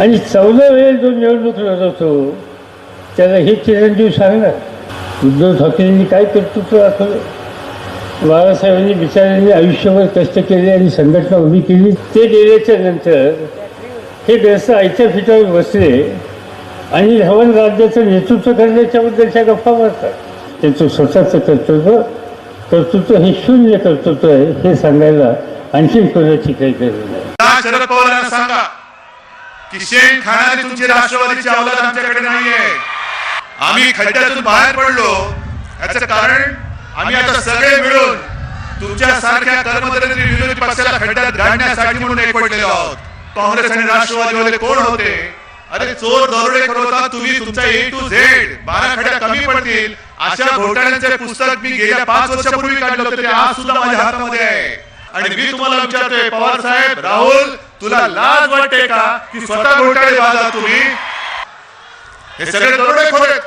आणि 14 वेळेस जो निवडणूक लढवतो त्याला हे चिरंजीव सांगणार उद्धव ठाकरेंनी काय कर्तृत्व दाखवलं. बाळासाहेबांनी बिचाऱ्यांनी आयुष्यभर कष्ट केले आणि संघटना उभी केली. ते गेल्याच्या नंतर हे ग्रस्त आयत्या फिटावर बसले आणि धवन राज्याचं नेतृत्व करण्याच्याबद्दलच्या गप्पा मारतात. त्यांचं स्वतःचं कर्तृत्व हे शून्य कर्तृत्व आहे हे सांगायला आणखी कोणाची काही गरज नाही. शरद पवारांना सांगा की शेण खाणारी तुमची राष्ट्रवादीची अवलाद आमच्याकडे नाहीये. आम्ही खड्ड्यातून बाहेर पडलो याचं कारण आम्ही आता सगळे मिळून तुमच्या सारख्या कर्मचाऱ्यांनी विरोधी पक्षाला खड्ड्यात गाडण्यासाठी म्हणून एकवटलेलो आहोत. काँग्रेस आणि राष्ट्रवादीवाले कोण होते? अरे चोर दरोडेखोर होता तुम्ही. तुमच्या A to Z 12 खड्ड्या कमी पडतील अशा घोटाळ्यांचे पुस्तक मी गेल्या 5 वर्षापूर्वी काढलं होतं. ते आज सुद्धा माझ्या हातामध्ये आहे. आणि मी तुम्हाला विचारतोय पवार साहेब, राहुल, तुला लाज वाटते का की स्वतः घोटाळे बाजा तुम्ही? हे सगळे दरोडेखोर आहेत.